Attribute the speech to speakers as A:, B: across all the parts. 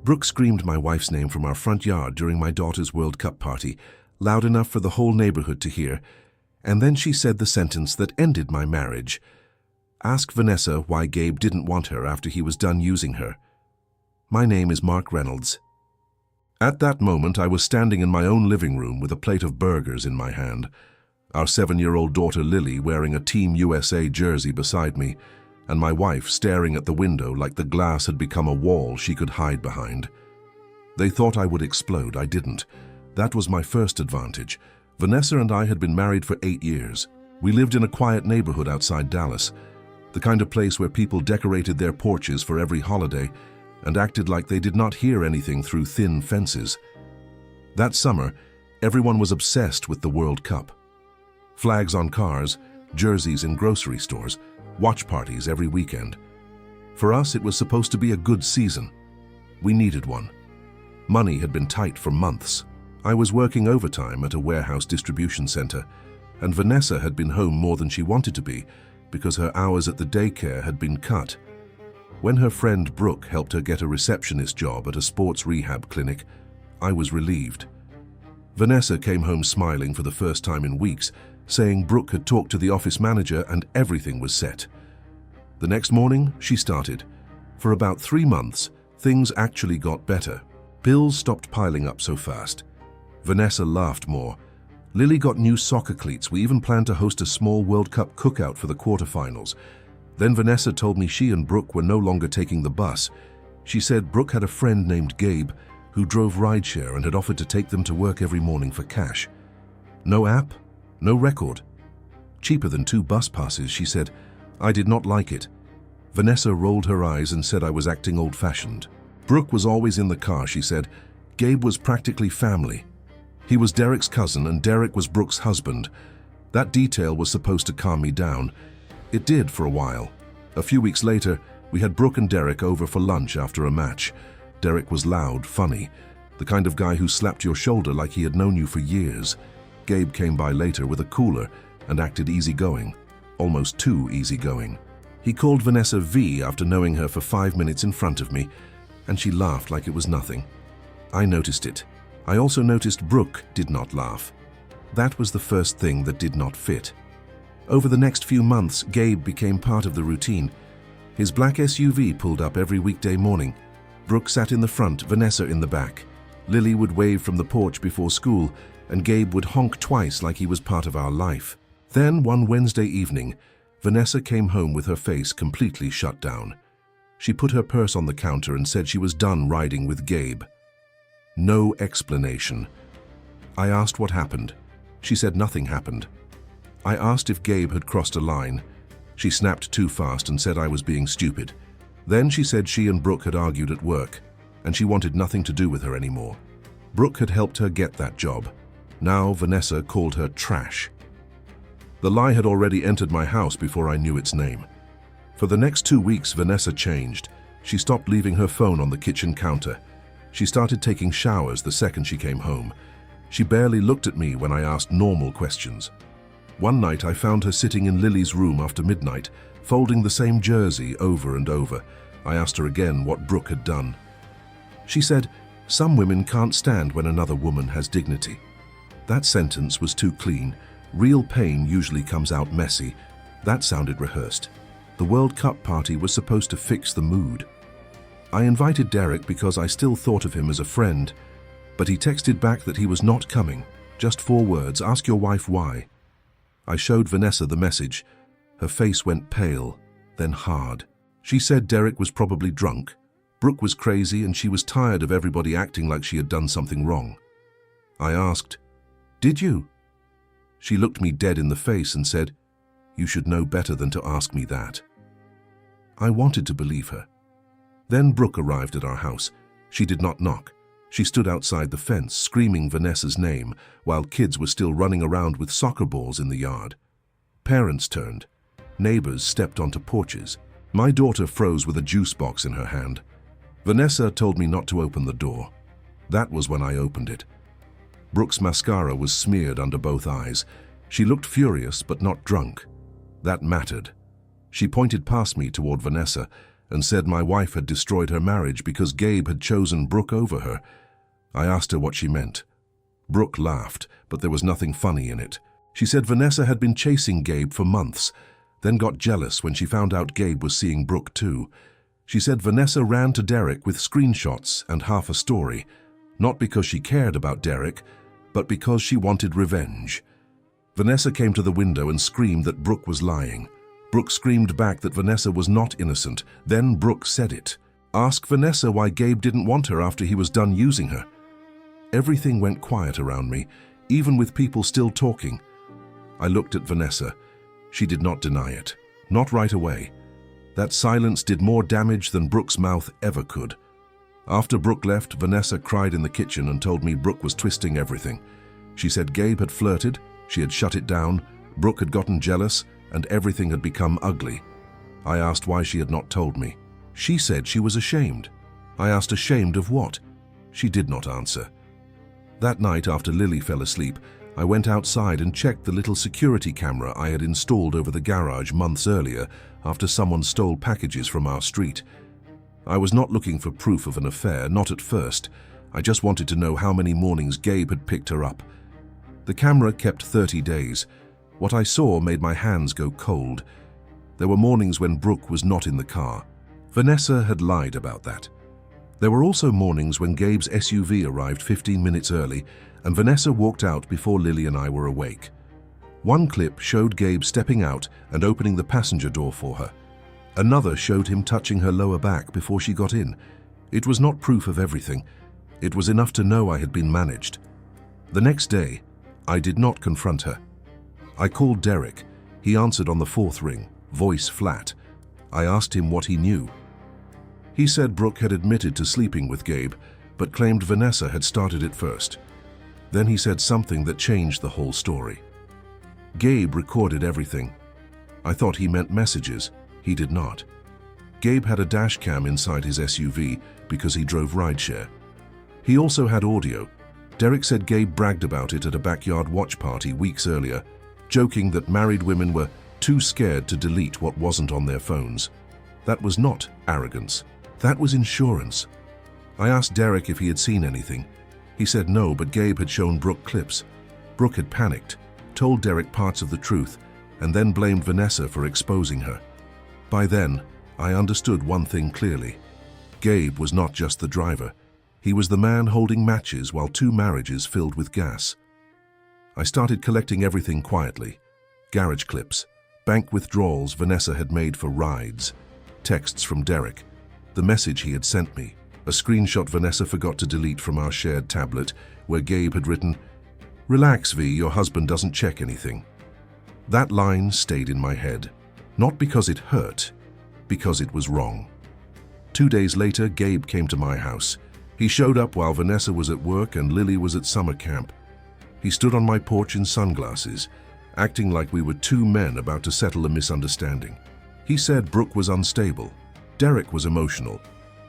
A: Brooke screamed my wife's name from our front yard during my daughter's World Cup party, loud enough for the whole neighborhood to hear, and then she said the sentence that ended my marriage. Ask Vanessa why Gabe didn't want her after he was done using her. My name is Mark Reynolds. At that moment, I was standing in my own living room with a plate of burgers in my hand, our 7-year-old daughter Lily wearing a Team USA jersey beside me, and my wife staring at the window like the glass had become a wall she could hide behind. They thought I would explode. I didn't. That was my first advantage. Vanessa and I had been married for 8 years. We lived in a quiet neighborhood outside Dallas, the kind of place where people decorated their porches for every holiday and acted like they did not hear anything through thin fences. That summer, everyone was obsessed with the World Cup. Flags on cars, jerseys in grocery stores, watch parties every weekend. For us, it was supposed to be a good season. We needed one. Money had been tight for months. I was working overtime at a warehouse distribution center, and Vanessa had been home more than she wanted to be because her hours at the daycare had been cut. When her friend Brooke helped her get a receptionist job at a sports rehab clinic, I was relieved. Vanessa came home smiling for the first time in weeks, saying Brooke had talked to the office manager and everything was set. The next morning, she started. For about 3 months, things actually got better. Bills stopped piling up so fast. Vanessa laughed more. Lily got new soccer cleats. We even planned to host a small World Cup cookout for the quarterfinals. Then Vanessa told me she and Brooke were no longer taking the bus. She said Brooke had a friend named Gabe who drove rideshare and had offered to take them to work every morning for cash. No app, no record. Cheaper than 2 bus passes, she said. I did not like it. Vanessa rolled her eyes and said I was acting old-fashioned. Brooke was always in the car, she said. Gabe was practically family. He was Derek's cousin and Derek was Brooke's husband. That detail was supposed to calm me down. It did for a while. A few weeks later, we had Brooke and Derek over for lunch after a match. Derek was loud, funny, the kind of guy who slapped your shoulder like he had known you for years. Gabe came by later with a cooler and acted easygoing, almost too easygoing. He called Vanessa V after knowing her for 5 minutes in front of me, and she laughed like it was nothing. I noticed it. I also noticed Brooke did not laugh. That was the first thing that did not fit. Over the next few months, Gabe became part of the routine. His black SUV pulled up every weekday morning. Brooke sat in the front, Vanessa in the back. Lily would wave from the porch before school, and Gabe would honk twice like he was part of our life. Then, one Wednesday evening, Vanessa came home with her face completely shut down. She put her purse on the counter and said she was done riding with Gabe. No explanation. I asked what happened. She said nothing happened. I asked if Gabe had crossed a line. She snapped too fast and said I was being stupid. Then she said she and Brooke had argued at work, and she wanted nothing to do with her anymore. Brooke had helped her get that job. Now Vanessa called her trash. The lie had already entered my house before I knew its name. For the next 2 weeks, Vanessa changed. She stopped leaving her phone on the kitchen counter. She started taking showers the second she came home. She barely looked at me when I asked normal questions. One night I found her sitting in Lily's room after midnight, folding the same jersey over and over. I asked her again what Brooke had done. She said, "Some women can't stand when another woman has dignity." That sentence was too clean. Real pain usually comes out messy. That sounded rehearsed. The World Cup party was supposed to fix the mood. I invited Derek because I still thought of him as a friend, but he texted back that he was not coming. Just 4 words, "Ask your wife why." I showed Vanessa the message. Her face went pale, then hard. She said Derek was probably drunk. Brooke was crazy and she was tired of everybody acting like she had done something wrong. I asked, "Did you?" She looked me dead in the face and said, "You should know better than to ask me that." I wanted to believe her. Then Brooke arrived at our house. She did not knock. She stood outside the fence, screaming Vanessa's name, while kids were still running around with soccer balls in the yard. Parents turned. Neighbors stepped onto porches. My daughter froze with a juice box in her hand. Vanessa told me not to open the door. That was when I opened it. Brooke's mascara was smeared under both eyes. She looked furious but not drunk. That mattered. She pointed past me toward Vanessa, and said my wife had destroyed her marriage because Gabe had chosen Brooke over her. I asked her what she meant. Brooke laughed, but there was nothing funny in it. She said Vanessa had been chasing Gabe for months, then got jealous when she found out Gabe was seeing Brooke too. She said Vanessa ran to Derek with screenshots and half a story, not because she cared about Derek, but because she wanted revenge. Vanessa came to the window and screamed that Brooke was lying. Brooke screamed back that Vanessa was not innocent. Then Brooke said it. Ask Vanessa why Gabe didn't want her after he was done using her. Everything went quiet around me, even with people still talking. I looked at Vanessa. She did not deny it. Not right away. That silence did more damage than Brooke's mouth ever could. After Brooke left, Vanessa cried in the kitchen and told me Brooke was twisting everything. She said Gabe had flirted, she had shut it down, Brooke had gotten jealous, and everything had become ugly. I asked why she had not told me. She said she was ashamed. I asked ashamed of what? She did not answer. That night, after Lily fell asleep, I went outside and checked the little security camera I had installed over the garage months earlier after someone stole packages from our street. I was not looking for proof of an affair, not at first. I just wanted to know how many mornings Gabe had picked her up. The camera kept 30 days. What I saw made my hands go cold. There were mornings when Brooke was not in the car. Vanessa had lied about that. There were also mornings when Gabe's SUV arrived 15 minutes early and Vanessa walked out before Lily and I were awake. One clip showed Gabe stepping out and opening the passenger door for her. Another showed him touching her lower back before she got in. It was not proof of everything. It was enough to know I had been managed. The next day, I did not confront her. I called Derek. He answered on the fourth ring, voice flat. I asked him what he knew. He said Brooke had admitted to sleeping with Gabe, but claimed Vanessa had started it first. Then he said something that changed the whole story. Gabe recorded everything. I thought he meant messages. He did not. Gabe had a dash cam inside his SUV because he drove rideshare. He also had audio. Derek said Gabe bragged about it at a backyard watch party weeks earlier, joking that married women were too scared to delete what wasn't on their phones. That was not arrogance. That was insurance. I asked Derek if he had seen anything. He said no, but Gabe had shown Brooke clips. Brooke had panicked, told Derek parts of the truth, and then blamed Vanessa for exposing her. By then, I understood one thing clearly. Gabe was not just the driver. He was the man holding matches while 2 marriages filled with gas. I started collecting everything quietly. Garage clips, bank withdrawals Vanessa had made for rides, texts from Derek, the message he had sent me, a screenshot Vanessa forgot to delete from our shared tablet where Gabe had written, "Relax, V, your husband doesn't check anything." That line stayed in my head, not because it hurt, because it was wrong. 2 days later, Gabe came to my house. He showed up while Vanessa was at work and Lily was at summer camp. He stood on my porch in sunglasses, acting like we were 2 men about to settle a misunderstanding. He said Brooke was unstable, Derek was emotional,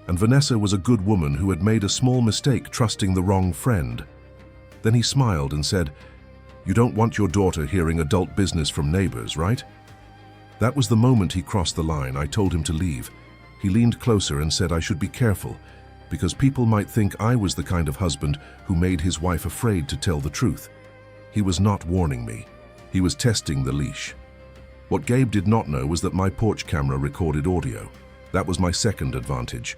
A: and Vanessa was a good woman who had made a small mistake trusting the wrong friend. Then he smiled and said, "You don't want your daughter hearing adult business from neighbors, right?" That was the moment he crossed the line. I told him to leave. He leaned closer and said I should be careful, because people might think I was the kind of husband who made his wife afraid to tell the truth. He was not warning me. He was testing the leash. What Gabe did not know was that my porch camera recorded audio. That was my second advantage.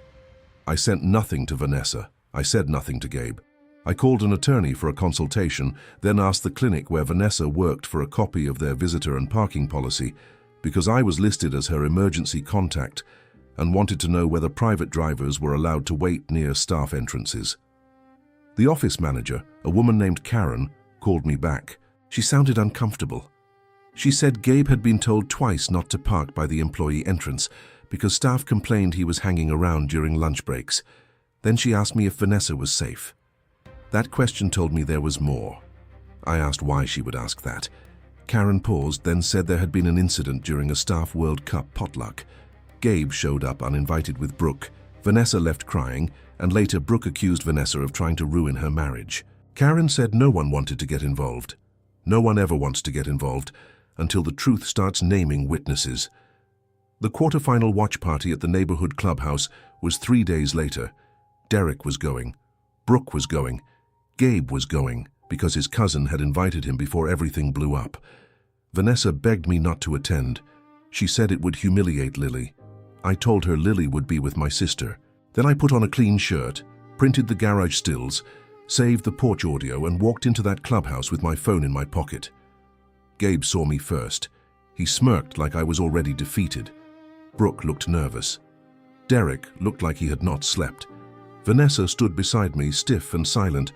A: I sent nothing to Vanessa. I said nothing to Gabe. I called an attorney for a consultation, then asked the clinic where Vanessa worked for a copy of their visitor and parking policy, because I was listed as her emergency contact and wanted to know whether private drivers were allowed to wait near staff entrances. The office manager, a woman named Karen, called me back. She sounded uncomfortable. She said Gabe had been told twice not to park by the employee entrance because staff complained he was hanging around during lunch breaks. Then she asked me if Vanessa was safe. That question told me there was more. I asked why she would ask that. Karen paused, then said there had been an incident during a staff World Cup potluck. Gabe showed up uninvited with Brooke. Vanessa left crying, and later Brooke accused Vanessa of trying to ruin her marriage. Karen said no one wanted to get involved. No one ever wants to get involved until the truth starts naming witnesses. The quarter-final watch party at the neighborhood clubhouse was 3 days later. Derek was going. Brooke was going. Gabe was going, because his cousin had invited him before everything blew up. Vanessa begged me not to attend. She said it would humiliate Lily. I told her Lily would be with my sister. Then I put on a clean shirt, printed the garage stills, saved the porch audio, and walked into that clubhouse with my phone in my pocket. Gabe saw me first. He smirked like I was already defeated. Brooke looked nervous. Derek looked like he had not slept. Vanessa stood beside me, stiff and silent,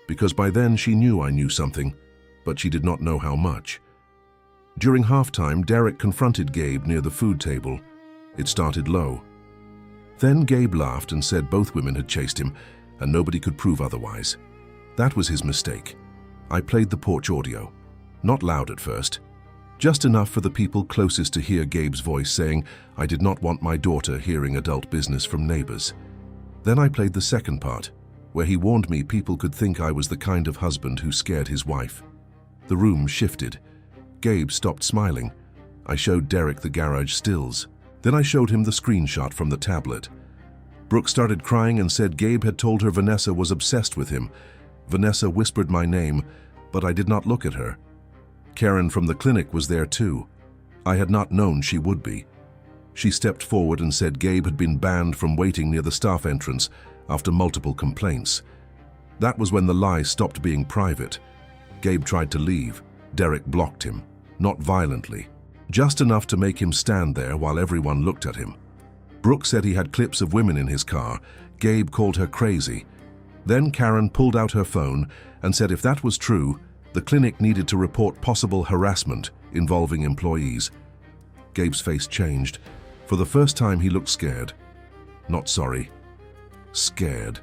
A: because by then she knew I knew something, but she did not know how much. During halftime, Derek confronted Gabe near the food table. It started low. Then Gabe laughed and said both women had chased him, and nobody could prove otherwise. That was his mistake. I played the porch audio. Not loud at first. Just enough for the people closest to hear Gabe's voice saying I did not want my daughter hearing adult business from neighbors. Then I played the second part, where he warned me people could think I was the kind of husband who scared his wife. The room shifted. Gabe stopped smiling. I showed Derek the garage stills. Then I showed him the screenshot from the tablet. Brooke started crying and said Gabe had told her Vanessa was obsessed with him. Vanessa whispered my name, but I did not look at her. Karen from the clinic was there too. I had not known she would be. She stepped forward and said Gabe had been banned from waiting near the staff entrance after multiple complaints. That was when the lie stopped being private. Gabe tried to leave. Derek blocked him, not violently, just enough to make him stand there while everyone looked at him. Brooke said he had clips of women in his car. Gabe called her crazy. Then Karen pulled out her phone and said if that was true, the clinic needed to report possible harassment involving employees. Gabe's face changed. For the first time, he looked scared. Not sorry. Scared.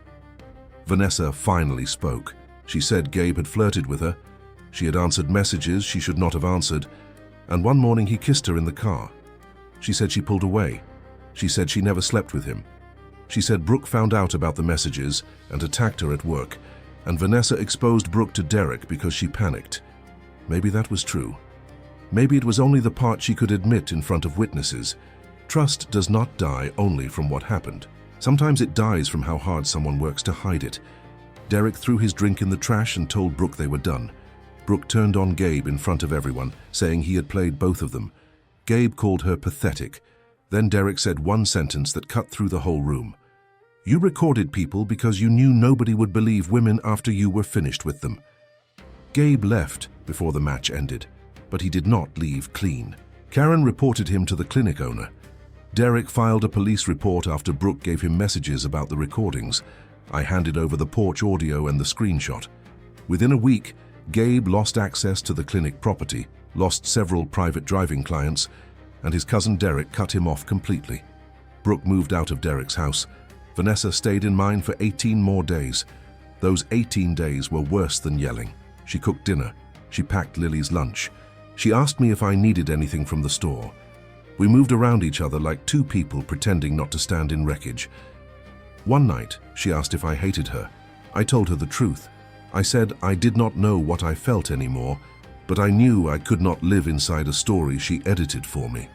A: Vanessa finally spoke. She said Gabe had flirted with her. She had answered messages she should not have answered. And one morning he kissed her in the car. She said she pulled away. She said she never slept with him. She said Brooke found out about the messages and attacked her at work. And Vanessa exposed Brooke to Derek because she panicked. Maybe that was true. Maybe it was only the part she could admit in front of witnesses. Trust does not die only from what happened. Sometimes it dies from how hard someone works to hide it. Derek threw his drink in the trash and told Brooke they were done. Brooke turned on Gabe in front of everyone, saying he had played both of them. Gabe called her pathetic. Then Derek said one sentence that cut through the whole room. You recorded people because you knew nobody would believe women after you were finished with them. Gabe left before the match ended, but he did not leave clean. Karen reported him to the clinic owner. Derek filed a police report after Brooke gave him messages about the recordings. I handed over the porch audio and the screenshot. Within a week, Gabe lost access to the clinic property, lost several private driving clients, and his cousin Derek cut him off completely. Brooke moved out of Derek's house. Vanessa stayed in mine for 18 more days. Those 18 days were worse than yelling. She cooked dinner. She packed Lily's lunch. She asked me if I needed anything from the store. We moved around each other like two people pretending not to stand in wreckage. One night, she asked if I hated her. I told her the truth. I said I did not know what I felt anymore, but I knew I could not live inside a story she edited for me.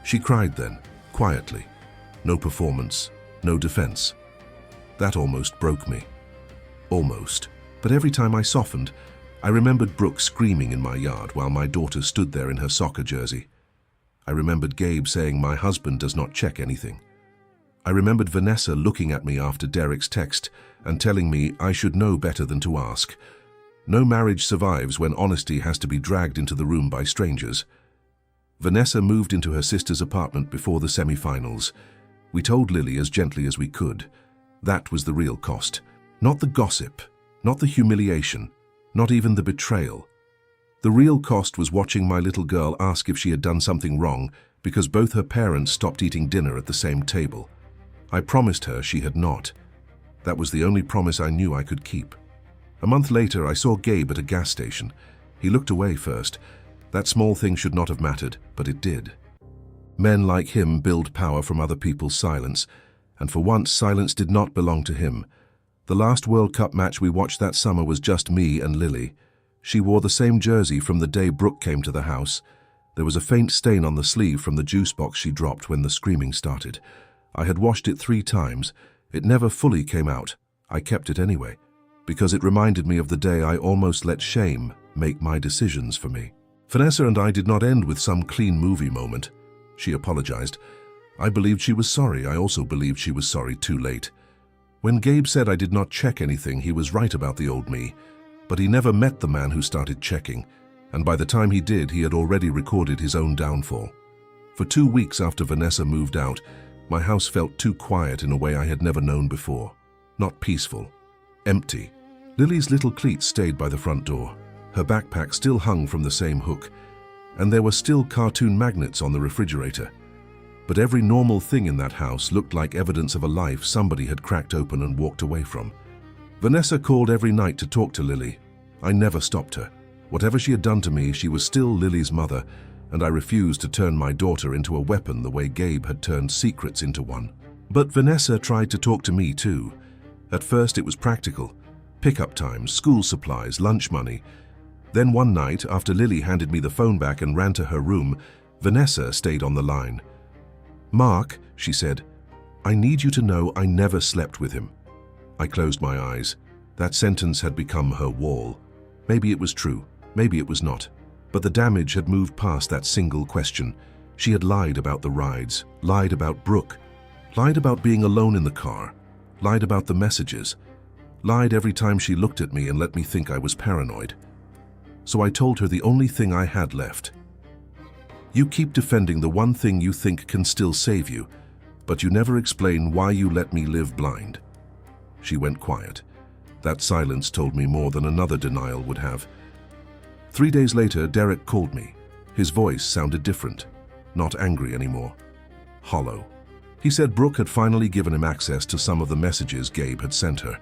A: She cried then, quietly. No performance. No defense. That almost broke me. Almost. But every time I softened, I remembered Brooke screaming in my yard while my daughter stood there in her soccer jersey. I remembered Gabe saying my husband does not check anything. I remembered Vanessa looking at me after Derek's text and telling me I should know better than to ask. No marriage survives when honesty has to be dragged into the room by strangers. Vanessa moved into her sister's apartment before the semi-finals. We told Lily as gently as we could. That was the real cost. Not the gossip, not the humiliation, not even the betrayal. The real cost was watching my little girl ask if she had done something wrong because both her parents stopped eating dinner at the same table. I promised her she had not. That was the only promise I knew I could keep. A month later, I saw Gabe at a gas station. He looked away first. That small thing should not have mattered, but it did. Men like him build power from other people's silence, and for once silence did not belong to him. The last World Cup match we watched that summer was just me and Lily. She wore the same jersey from the day Brooke came to the house. There was a faint stain on the sleeve from the juice box she dropped when the screaming started. I had washed it 3 times. It never fully came out. I kept it anyway, because it reminded me of the day I almost let shame make my decisions for me. Vanessa and I did not end with some clean movie moment. She apologized. I believed she was sorry. I also believed she was sorry too late. When Gabe said I did not check anything, he was right about the old me. But he never met the man who started checking, and by the time he did, he had already recorded his own downfall. For 2 weeks after Vanessa moved out, my house felt too quiet in a way I had never known before. Not peaceful. Empty. Lily's little cleats stayed by the front door. Her backpack still hung from the same hook, and there were still cartoon magnets on the refrigerator. But every normal thing in that house looked like evidence of a life somebody had cracked open and walked away from. Vanessa called every night to talk to Lily. I never stopped her. Whatever she had done to me, she was still Lily's mother, and I refused to turn my daughter into a weapon the way Gabe had turned secrets into one. But Vanessa tried to talk to me too. At first it was practical. Pickup times, school supplies, lunch money. Then one night, after Lily handed me the phone back and ran to her room, Vanessa stayed on the line. "Mark," she said, "I need you to know I never slept with him." I closed my eyes. That sentence had become her wall. Maybe it was true, maybe it was not. But the damage had moved past that single question. She had lied about the rides, lied about Brooke, lied about being alone in the car, lied about the messages, lied every time she looked at me and let me think I was paranoid. So I told her the only thing I had left. "You keep defending the one thing you think can still save you, but you never explain why you let me live blind." She went quiet. That silence told me more than another denial would have. 3 days later, Derek called me. His voice sounded different, not angry anymore, hollow. He said Brooke had finally given him access to some of the messages Gabe had sent her.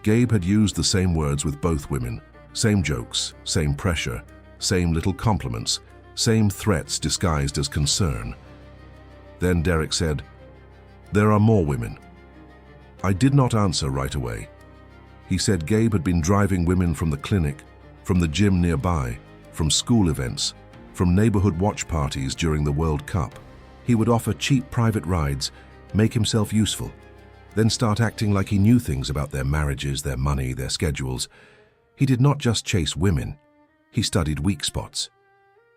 A: Gabe had used the same words with both women, same jokes, same pressure, same little compliments, same threats disguised as concern. Then Derek said, "There are more women." I did not answer right away. He said Gabe had been driving women from the clinic, from the gym nearby, from school events, from neighborhood watch parties during the World Cup. He would offer cheap private rides, make himself useful, then start acting like he knew things about their marriages, their money, their schedules. He did not just chase women, he studied weak spots.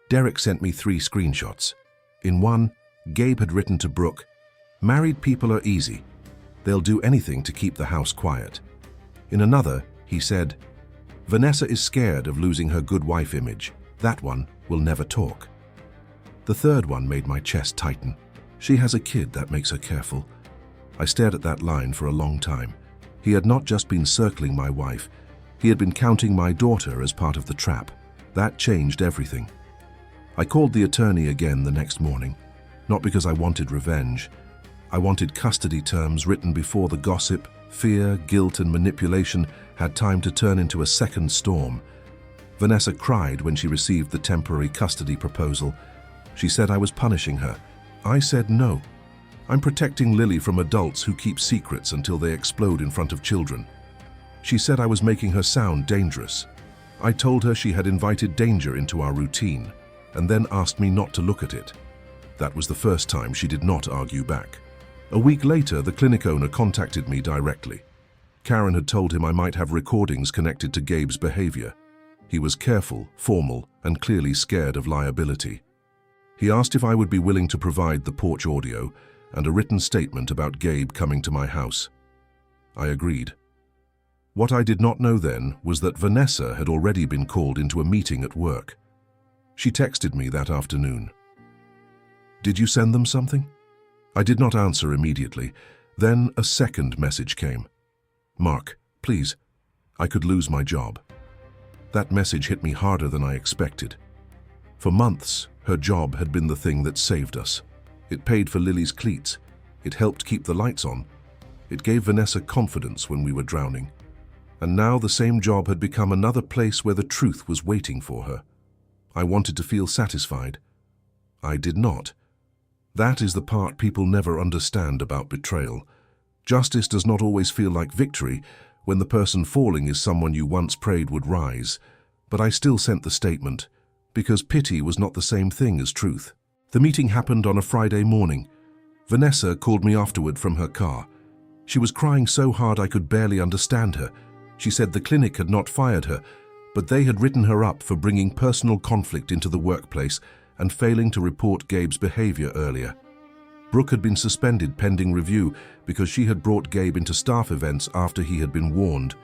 A: Derek sent me 3 screenshots. In one, Gabe had written to Brooke, "Married people are easy. They'll do anything to keep the house quiet." In another, he said, "Vanessa is scared of losing her good wife image. That one will never talk." The third one made my chest tighten. She has a kid, that makes her careful. I stared at that line for a long time. He had not just been circling my wife, he had been counting my daughter as part of the trap. That changed everything. I called the attorney again the next morning, not because I wanted revenge. I wanted custody terms written before the gossip, fear, guilt, and manipulation had time to turn into a second storm. Vanessa cried when she received the temporary custody proposal. She said I was punishing her. I said no. I'm protecting Lily from adults who keep secrets until they explode in front of children. She said I was making her sound dangerous. I told her she had invited danger into our routine, and then asked me not to look at it. That was the first time she did not argue back. A week later, the clinic owner contacted me directly. Karen had told him I might have recordings connected to Gabe's behavior. He was careful, formal, and clearly scared of liability. He asked if I would be willing to provide the porch audio and a written statement about Gabe coming to my house. I agreed. What I did not know then was that Vanessa had already been called into a meeting at work. She texted me that afternoon. "Did you send them something?" I did not answer immediately. Then a second message came. "Mark, please, I could lose my job." That message hit me harder than I expected. For months, her job had been the thing that saved us. It paid for Lily's cleats. It helped keep the lights on. It gave Vanessa confidence when we were drowning. And now the same job had become another place where the truth was waiting for her. I wanted to feel satisfied. I did not. That is the part people never understand about betrayal. Justice does not always feel like victory when the person falling is someone you once prayed would rise. But I still sent the statement. because pity was not the same thing as truth. The meeting happened on a Friday morning. Vanessa called me afterward from her car. She was crying so hard I could barely understand her. She said the clinic had not fired her, but they had written her up for bringing personal conflict into the workplace and failing to report Gabe's behavior earlier. Brooke had been suspended pending review because she had brought Gabe into staff events after he had been warned.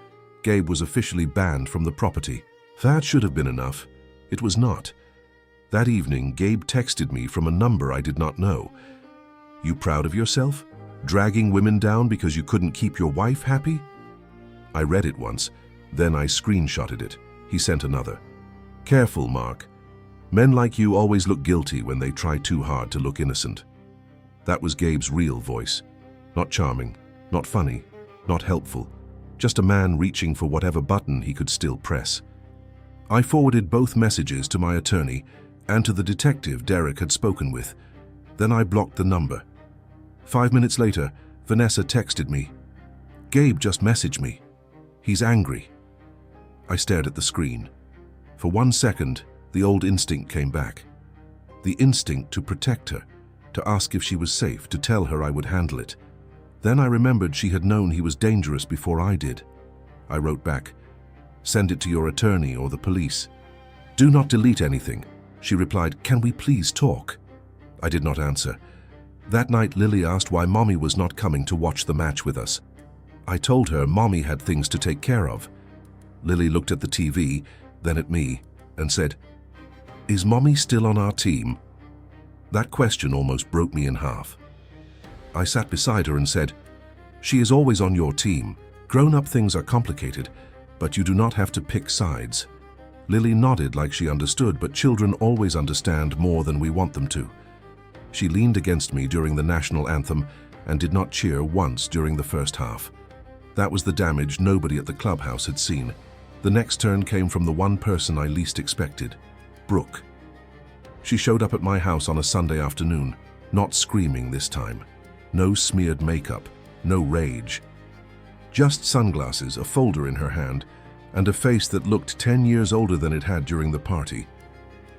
A: Gabe was officially banned from the property. That should have been enough. It was not. That evening, Gabe texted me from a number I did not know. "You proud of yourself? Dragging women down because you couldn't keep your wife happy?" I read it once, then I screenshotted it. He sent another. "Careful, Mark. Men like you always look guilty when they try too hard to look innocent." That was Gabe's real voice. Not charming, not funny, not helpful. Just a man reaching for whatever button he could still press. I forwarded both messages to my attorney and to the detective Derek had spoken with. Then I blocked the number. 5 minutes later, Vanessa texted me. "Gabe just messaged me. He's angry." I stared at the screen. For 1 second, the old instinct came back. The instinct to protect her, to ask if she was safe, to tell her I would handle it. Then I remembered she had known he was dangerous before I did. I wrote back, "Send it to your attorney or the police." "Do not delete anything." She replied, "Can we please talk?" I did not answer. That night, Lily asked why Mommy was not coming to watch the match with us. I told her Mommy had things to take care of. Lily looked at the TV, then at me, and said, "Is Mommy still on our team?" That question almost broke me in half. I sat beside her and said, "She is always on your team. Grown-up things are complicated, but you do not have to pick sides." Lily nodded like she understood, but children always understand more than we want them to. She leaned against me during the national anthem and did not cheer once during the first half. That was the damage nobody at the clubhouse had seen. The next turn came from the one person I least expected, Brooke. She showed up at my house on a Sunday afternoon, not screaming this time. No smeared makeup, no rage. Just sunglasses, a folder in her hand, and a face that looked 10 years older than it had during the party.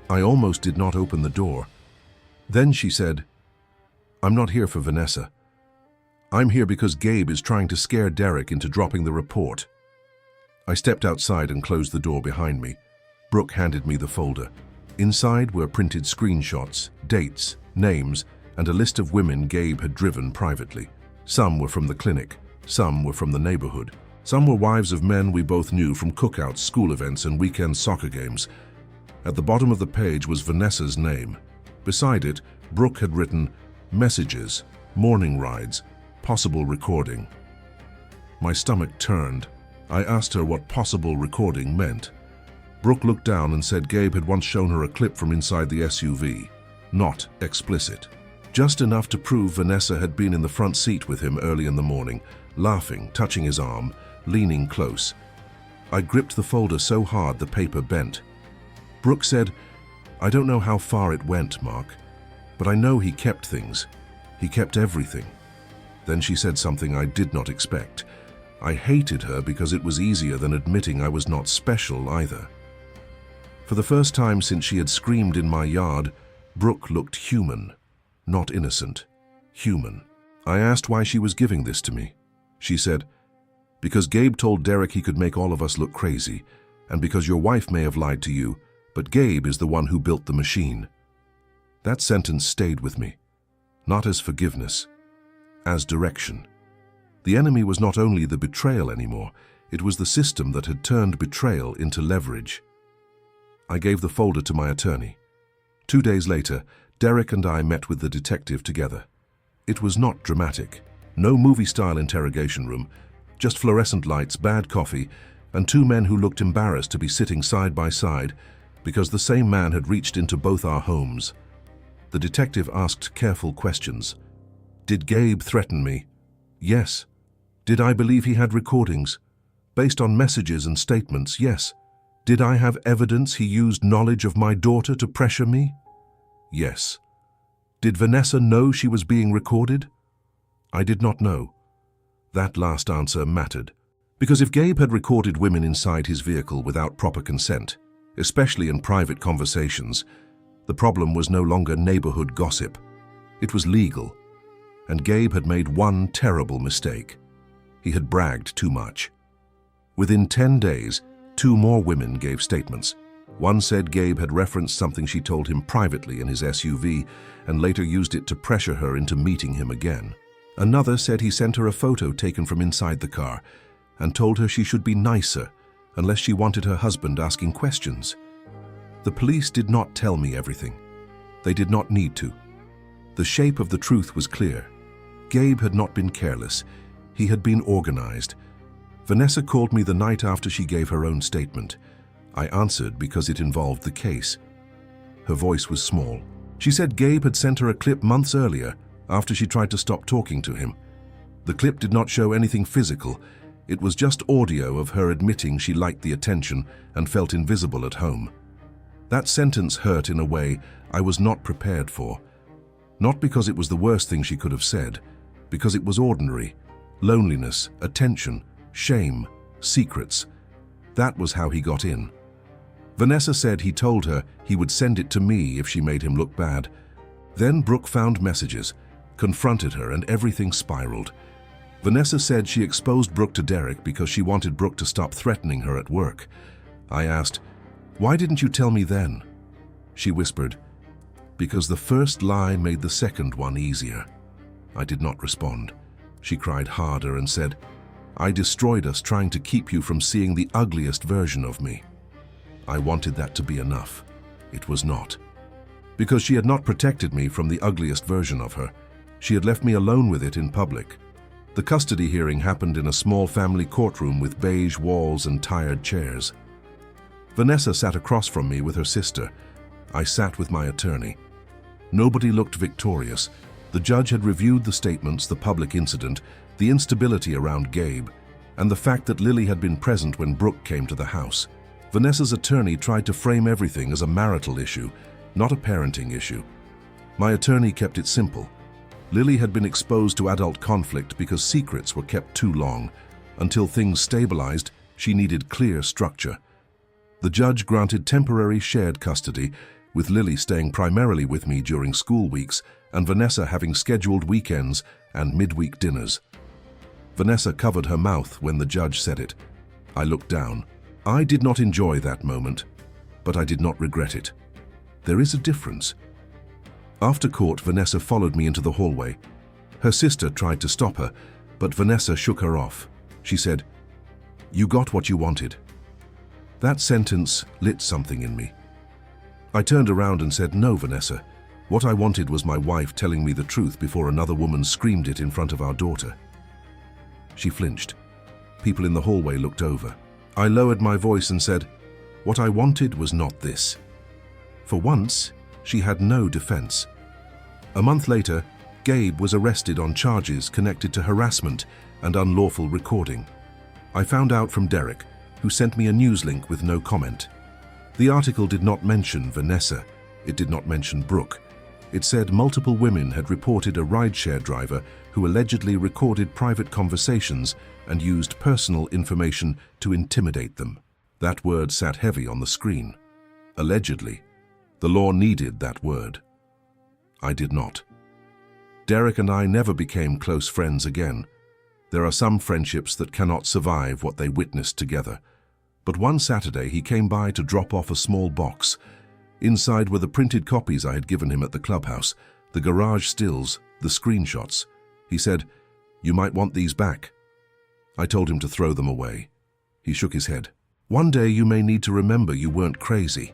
A: I almost did not open the door. Then she said, "I'm not here for Vanessa. I'm here because Gabe is trying to scare Derek into dropping the report." I stepped outside and closed the door behind me. Brooke handed me the folder. Inside were printed screenshots, dates, names, and a list of women Gabe had driven privately. Some were from the clinic, some were from the neighborhood. Some were wives of men we both knew from cookouts, school events, and weekend soccer games. At the bottom of the page was Vanessa's name. Beside it, Brooke had written, "Messages, morning rides, possible recording." My stomach turned. I asked her what possible recording meant. Brooke looked down and said Gabe had once shown her a clip from inside the SUV. Not explicit. Just enough to prove Vanessa had been in the front seat with him early in the morning, laughing, touching his arm, leaning close. I gripped the folder so hard the paper bent. Brooke said, "I don't know how far it went, Mark, but I know he kept things. He kept everything." Then she said something I did not expect. I hated her because it was easier than admitting I was not special either. For the first time since she had screamed in my yard, Brooke looked human, not innocent, human. I asked why she was giving this to me. She said, "Because Gabe told Derek he could make all of us look crazy, and because your wife may have lied to you, but Gabe is the one who built the machine." That sentence stayed with me, not as forgiveness, as direction. The enemy was not only the betrayal anymore, it was the system that had turned betrayal into leverage. I gave the folder to my attorney. 2 days later, Derek and I met with the detective together. It was not dramatic. No movie-style interrogation room, just fluorescent lights, bad coffee, and 2 men who looked embarrassed to be sitting side by side because the same man had reached into both our homes. The detective asked careful questions. Did Gabe threaten me? Yes. Did I believe he had recordings? Based on messages and statements, yes. Did I have evidence he used knowledge of my daughter to pressure me? Yes. Did Vanessa know she was being recorded? I did not know. That last answer mattered, because if Gabe had recorded women inside his vehicle without proper consent, especially in private conversations. The problem was no longer neighborhood gossip. It was legal, and Gabe had made one terrible mistake. He had bragged too much. Within 10 days, 2 more women gave statements. One said Gabe had referenced something she told him privately in his SUV and later used it to pressure her into meeting him again. Another said he sent her a photo taken from inside the car and told her she should be nicer unless she wanted her husband asking questions. The police did not tell me everything. They did not need to. The shape of the truth was clear. Gabe had not been careless. He had been organized. Vanessa called me the night after she gave her own statement. I answered because it involved the case. Her voice was small. She said Gabe had sent her a clip months earlier after she tried to stop talking to him. The clip did not show anything physical. It was just audio of her admitting she liked the attention and felt invisible at home. That sentence hurt in a way I was not prepared for. Not because it was the worst thing she could have said, because it was ordinary. Loneliness, attention, shame, secrets. That was how he got in. Vanessa said he told her he would send it to me if she made him look bad. Then Brooke found messages, confronted her, and everything spiraled. Vanessa said she exposed Brooke to Derek because she wanted Brooke to stop threatening her at work. I asked, "Why didn't you tell me then?" She whispered, "Because the first lie made the second one easier." I did not respond. She cried harder and said, "I destroyed us trying to keep you from seeing the ugliest version of me." I wanted that to be enough. It was not. Because she had not protected me from the ugliest version of her, she had left me alone with it in public. The custody hearing happened in a small family courtroom with beige walls and tired chairs. Vanessa sat across from me with her sister. I sat with my attorney. Nobody looked victorious. The judge had reviewed the statements, the public incident, the instability around Gabe, and the fact that Lily had been present when Brooke came to the house. Vanessa's attorney tried to frame everything as a marital issue, not a parenting issue. My attorney kept it simple. Lily had been exposed to adult conflict because secrets were kept too long. Until things stabilized, she needed clear structure. The judge granted temporary shared custody, with Lily staying primarily with me during school weeks and Vanessa having scheduled weekends and midweek dinners. Vanessa covered her mouth when the judge said it. I looked down. I did not enjoy that moment, but I did not regret it. There is a difference. After court, Vanessa followed me into the hallway. Her sister tried to stop her, but Vanessa shook her off. She said, "You got what you wanted." That sentence lit something in me. I turned around and said, "No, Vanessa. What I wanted was my wife telling me the truth before another woman screamed it in front of our daughter." She flinched. People in the hallway looked over. I lowered my voice and said, "What I wanted was not this." For once, she had no defense. A month later, Gabe was arrested on charges connected to harassment and unlawful recording. I found out from Derek, who sent me a news link with no comment. The article did not mention Vanessa. It did not mention Brooke. It said multiple women had reported a rideshare driver who allegedly recorded private conversations and used personal information to intimidate them. That word sat heavy on the screen. Allegedly. The law needed that word. I did not. Derek and I never became close friends again. There are some friendships that cannot survive what they witnessed together. But one Saturday he came by to drop off a small box. Inside were the printed copies I had given him at the clubhouse, the garage stills, the screenshots. He said, "You might want these back." I told him to throw them away. He shook his head. "One day you may need to remember you weren't crazy."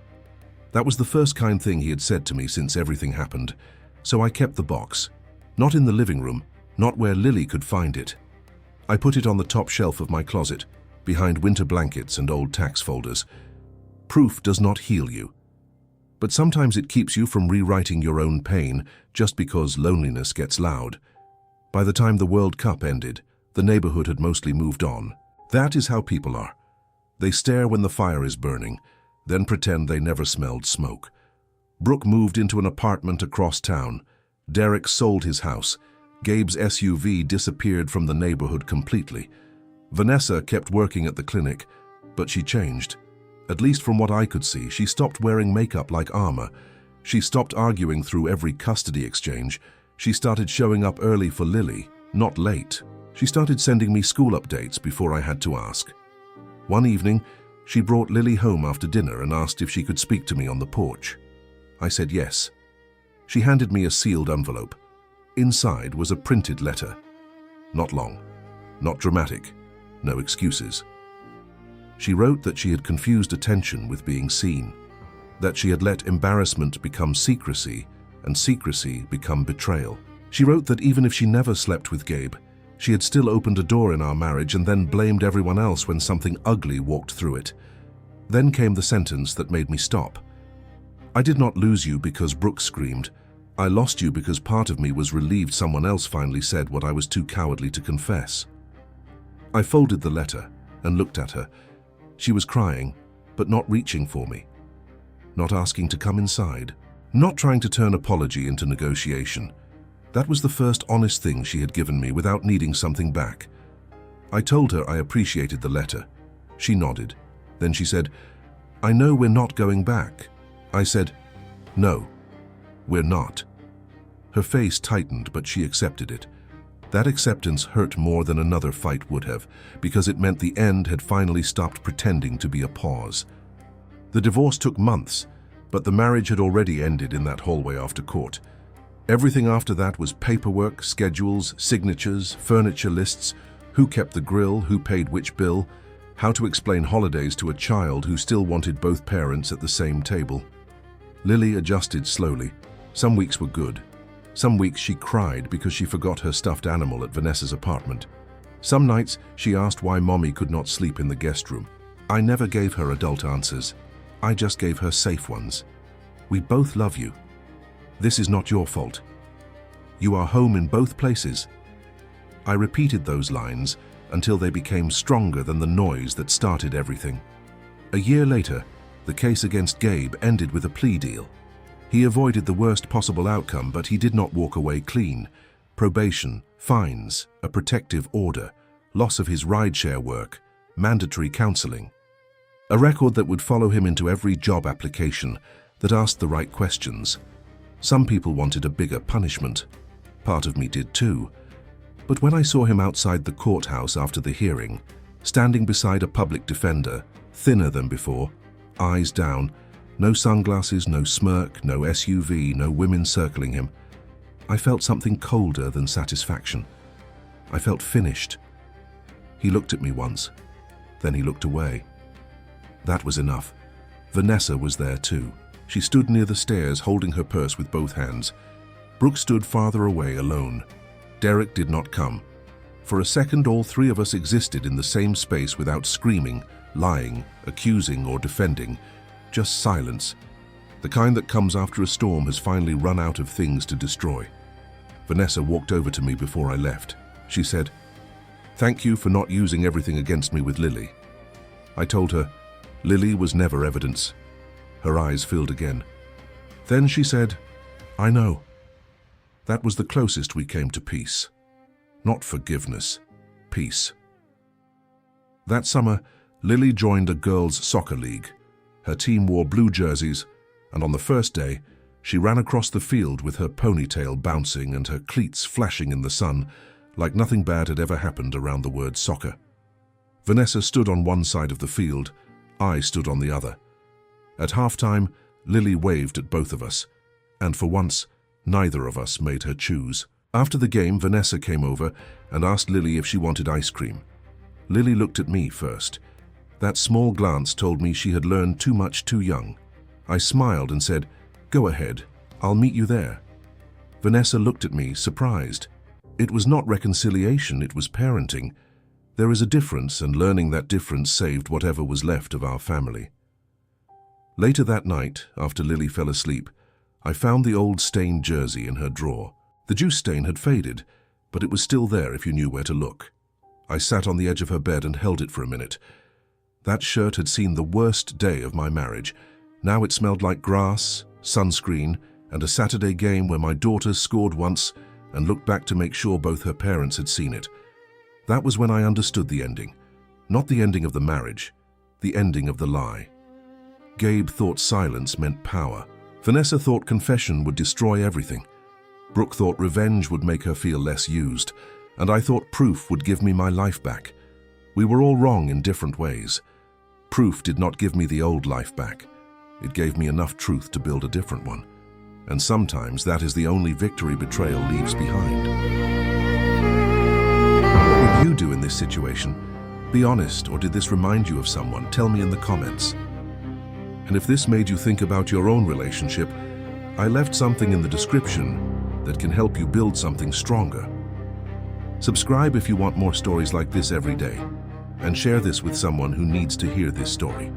A: That was the first kind thing he had said to me since everything happened, so I kept the box. Not in the living room, not where Lily could find it. I put it on the top shelf of my closet, behind winter blankets and old tax folders. Proof does not heal you. But sometimes it keeps you from rewriting your own pain just because loneliness gets loud. By the time the World Cup ended, the neighborhood had mostly moved on. That is how people are. They stare when the fire is burning, then pretend they never smelled smoke. Brooke moved into an apartment across town. Derek sold his house. Gabe's SUV disappeared from the neighborhood completely. Vanessa kept working at the clinic, but she changed. At least from what I could see, she stopped wearing makeup like armor. She stopped arguing through every custody exchange. She started showing up early for Lily, not late. She started sending me school updates before I had to ask. One evening, she brought Lily home after dinner and asked if she could speak to me on the porch. I said yes. She handed me a sealed envelope. Inside was a printed letter. Not long, not dramatic, no excuses. She wrote that she had confused attention with being seen, that she had let embarrassment become secrecy and secrecy become betrayal. She wrote that even if she never slept with Gabe, she had still opened a door in our marriage and then blamed everyone else when something ugly walked through it. Then came the sentence that made me stop. I did not lose you because Brooke screamed. I lost you because part of me was relieved someone else finally said what I was too cowardly to confess. I folded the letter and looked at her. She was crying, but not reaching for me, not asking to come inside, not trying to turn apology into negotiation. That was the first honest thing she had given me without needing something back. I told her I appreciated the letter. She nodded. Then she said, "I know we're not going back." I said, "No, we're not." Her face tightened, but she accepted it. That acceptance hurt more than another fight would have, because it meant the end had finally stopped pretending to be a pause. The divorce took months, but the marriage had already ended in that hallway after court. Everything after that was paperwork, schedules, signatures, furniture lists, who kept the grill, who paid which bill, how to explain holidays to a child who still wanted both parents at the same table. Lily adjusted slowly. Some weeks were good. Some weeks she cried because she forgot her stuffed animal at Vanessa's apartment. Some nights she asked why Mommy could not sleep in the guest room. I never gave her adult answers. I just gave her safe ones. We both love you. This is not your fault. You are home in both places. I repeated those lines until they became stronger than the noise that started everything. A year later, the case against Gabe ended with a plea deal. He avoided the worst possible outcome, but he did not walk away clean. Probation, fines, a protective order, loss of his rideshare work, mandatory counseling. A record that would follow him into every job application that asked the right questions. Some people wanted a bigger punishment. Part of me did too. But when I saw him outside the courthouse after the hearing, standing beside a public defender, thinner than before, eyes down, no sunglasses, no smirk, no SUV, no women circling him, I felt something colder than satisfaction. I felt finished. He looked at me once, then he looked away. That was enough. Vanessa was there too. She stood near the stairs, holding her purse with both hands. Brooke stood farther away, alone. Derek did not come. For a second, all three of us existed in the same space without screaming, lying, accusing, or defending. Just silence. The kind that comes after a storm has finally run out of things to destroy. Vanessa walked over to me before I left. She said, "Thank you for not using everything against me with Lily." I told her, Lily was never evidence. Her eyes filled again. Then she said, "I know." That was the closest we came to peace. Not forgiveness, peace. That summer, Lily joined a girls' soccer league. Her team wore blue jerseys, and on the first day, she ran across the field with her ponytail bouncing and her cleats flashing in the sun, like nothing bad had ever happened around the word soccer. Vanessa stood on one side of the field, I stood on the other. At halftime, Lily waved at both of us, and for once, neither of us made her choose. After the game, Vanessa came over and asked Lily if she wanted ice cream. Lily looked at me first. That small glance told me she had learned too much too young. I smiled and said, "Go ahead, I'll meet you there." Vanessa looked at me, surprised. It was not reconciliation, it was parenting. There is a difference, and learning that difference saved whatever was left of our family. Later that night, after Lily fell asleep, I found the old stained jersey in her drawer. The juice stain had faded, but it was still there if you knew where to look. I sat on the edge of her bed and held it for a minute. That shirt had seen the worst day of my marriage. Now it smelled like grass, sunscreen, and a Saturday game where my daughter scored once and looked back to make sure both her parents had seen it. That was when I understood the ending. Not the ending of the marriage, the ending of the lie. Gabe thought silence meant power. Vanessa thought confession would destroy everything. Brooke thought revenge would make her feel less used, and I thought proof would give me my life back. We were all wrong in different ways. Proof did not give me the old life back. It gave me enough truth to build a different one. And sometimes that is the only victory betrayal leaves behind. What would you do in this situation? Be honest, or did this remind you of someone? Tell me in the comments. And if this made you think about your own relationship, I left something in the description that can help you build something stronger. Subscribe if you want more stories like this every day, and share this with someone who needs to hear this story.